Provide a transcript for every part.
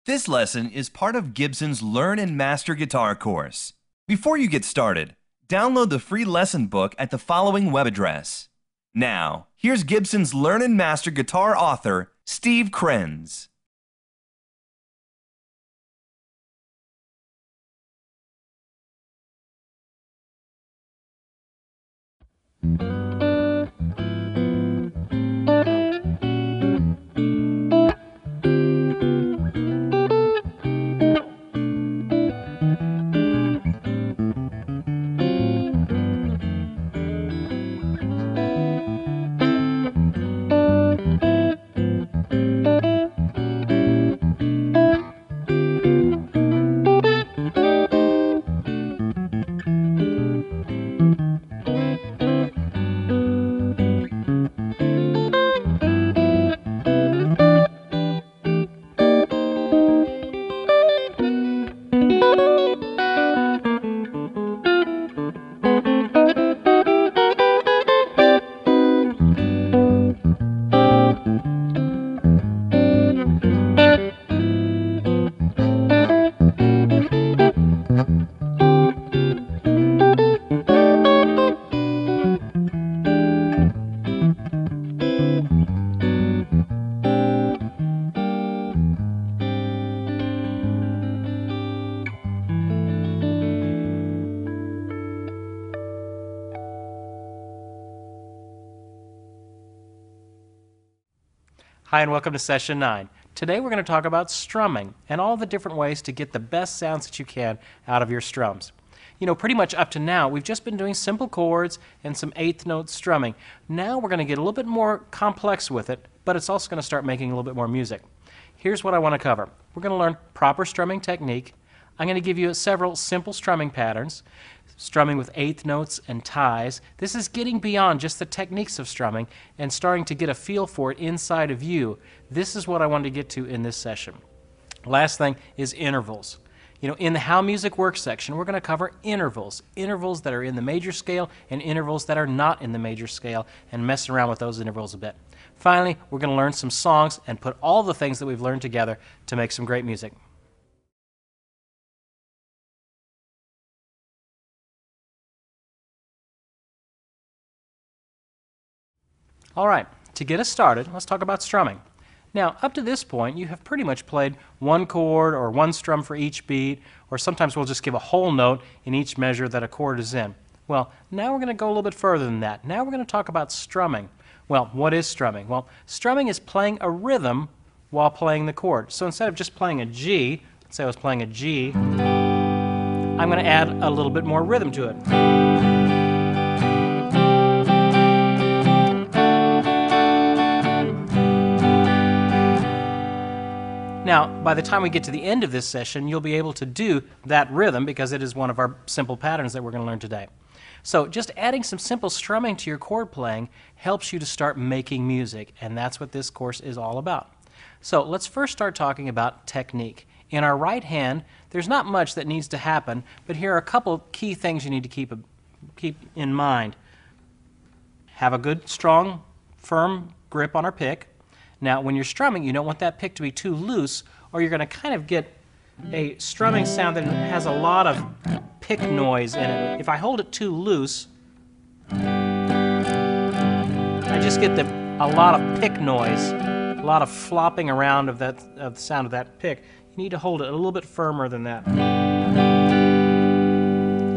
This lesson is part of Gibson's Learn and Master Guitar course. Before you get started, download the free lesson book at the following web address. Now, here's Gibson's Learn and Master Guitar author, Steve Krenz. Hi, and welcome to Session 9. Today we're going to talk about strumming and all the different ways to get the best sounds that you can out of your strums. You know, pretty much up to now, we've just been doing simple chords and some eighth note strumming. Now we're going to get a little bit more complex with it, but it's also going to start making a little bit more music. Here's what I want to cover. We're going to learn proper strumming technique. I'm going to give you several simple strumming patterns, strumming with eighth notes and ties. This is getting beyond just the techniques of strumming and starting to get a feel for it inside of you. This is what I wanted to get to in this session. Last thing is intervals. You know, in the How Music Works section, we're going to cover intervals that are in the major scale and intervals that are not in the major scale, and mess around with those intervals a bit. Finally, we're going to learn some songs and put all the things that we've learned together to make some great music. All right, to get us started, let's talk about strumming. Now, up to this point, you have pretty much played one chord or one strum for each beat, or sometimes we'll just give a whole note in each measure that a chord is in. Well, now we're going to go a little bit further than that. Now we're going to talk about strumming. Well, what is strumming? Well, strumming is playing a rhythm while playing the chord. So instead of just playing a G, let's say I was playing a G, I'm going to add a little bit more rhythm to it. Now, by the time we get to the end of this session, you'll be able to do that rhythm because it is one of our simple patterns that we're going to learn today. So just adding some simple strumming to your chord playing helps you to start making music, and that's what this course is all about. So let's first start talking about technique. In our right hand, there's not much that needs to happen, but here are a couple key things you need to keep in mind. Have a good, strong, firm grip on our pick. Now, when you're strumming, you don't want that pick to be too loose, or you're going to kind of get a strumming sound that has a lot of pick noise in it. If I hold it too loose, I just get a lot of pick noise, a lot of flopping around of the sound of that pick. You need to hold it a little bit firmer than that.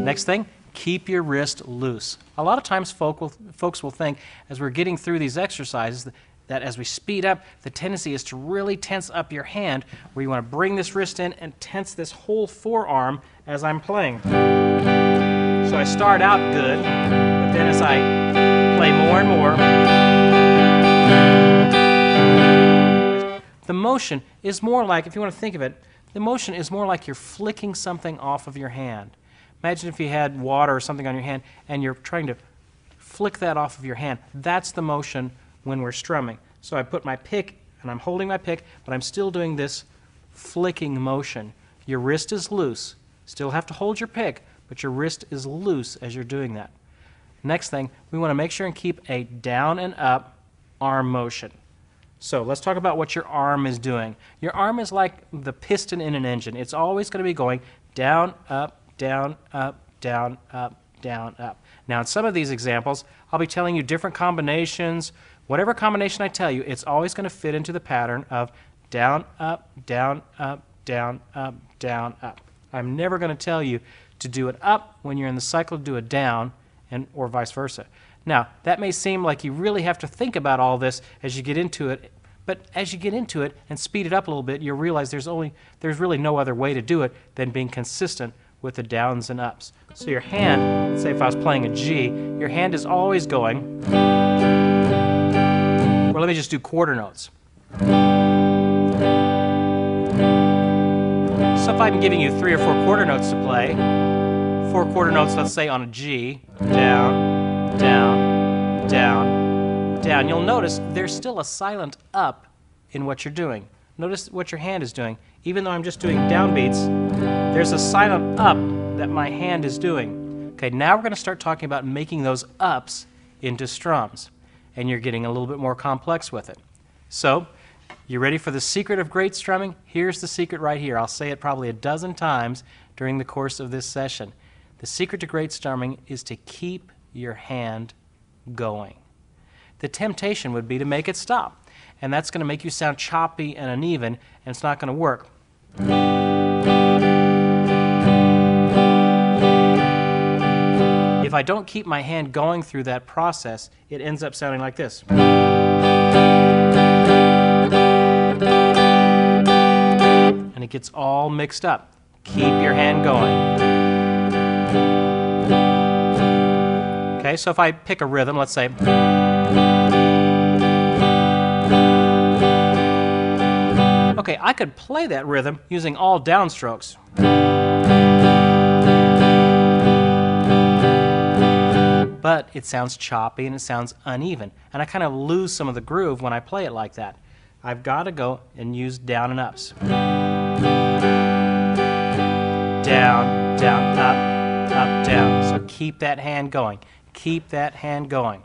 Next thing, keep your wrist loose. A lot of times folks will think, as we're getting through these exercises, that as we speed up, the tendency is to really tense up your hand, where you want to bring this wrist in and tense this whole forearm as I'm playing. So I start out good, but then as I play more and more, the motion is more like, if you want to think of it, the motion is more like you're flicking something off of your hand. Imagine if you had water or something on your hand and you're trying to flick that off of your hand. That's the motion when we're strumming. So I put my pick, and I'm holding my pick, but I'm still doing this flicking motion. Your wrist is loose. Still have to hold your pick, but your wrist is loose as you're doing that. Next thing, we want to make sure and keep a down and up arm motion. So let's talk about what your arm is doing. Your arm is like the piston in an engine. It's always going to be going down, up, down, up, down, up, down, up. Now in some of these examples, I'll be telling you different combinations. Whatever combination I tell you, it's always going to fit into the pattern of down, up, down, up, down, up, down, up. I'm never going to tell you to do it up when you're in the cycle to do it down, or vice versa. Now, that may seem like you really have to think about all this as you get into it, but as you get into it and speed it up a little bit, you'll realize there's really no other way to do it than being consistent with the downs and ups. So your hand, let's say if I was playing a G, your hand is always going, or let me just do quarter notes. So if I'm giving you 3 or 4 quarter notes to play, 4 quarter notes, let's say on a G, down, down, down, down. You'll notice there's still a silent up in what you're doing. Notice what your hand is doing. Even though I'm just doing downbeats, there's a silent up that my hand is doing. Okay, now we're going to start talking about making those ups into strums. And you're getting a little bit more complex with it. So, you ready for the secret of great strumming? Here's the secret right here. I'll say it probably a dozen times during the course of this session. The secret to great strumming is to keep your hand going. The temptation would be to make it stop, and that's going to make you sound choppy and uneven, and it's not going to work. If I don't keep my hand going through that process, it ends up sounding like this. And it gets all mixed up. Keep your hand going. Okay, so if I pick a rhythm, let's say, okay, I could play that rhythm using all downstrokes. But it sounds choppy and it sounds uneven, and I kind of lose some of the groove when I play it like that. I've got to go and use down and ups. Down, down, up, up, down. So keep that hand going. Keep that hand going.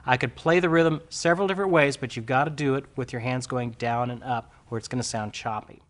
I could play the rhythm several different ways, but you've got to do it with your hands going down and up, or it's going to sound choppy.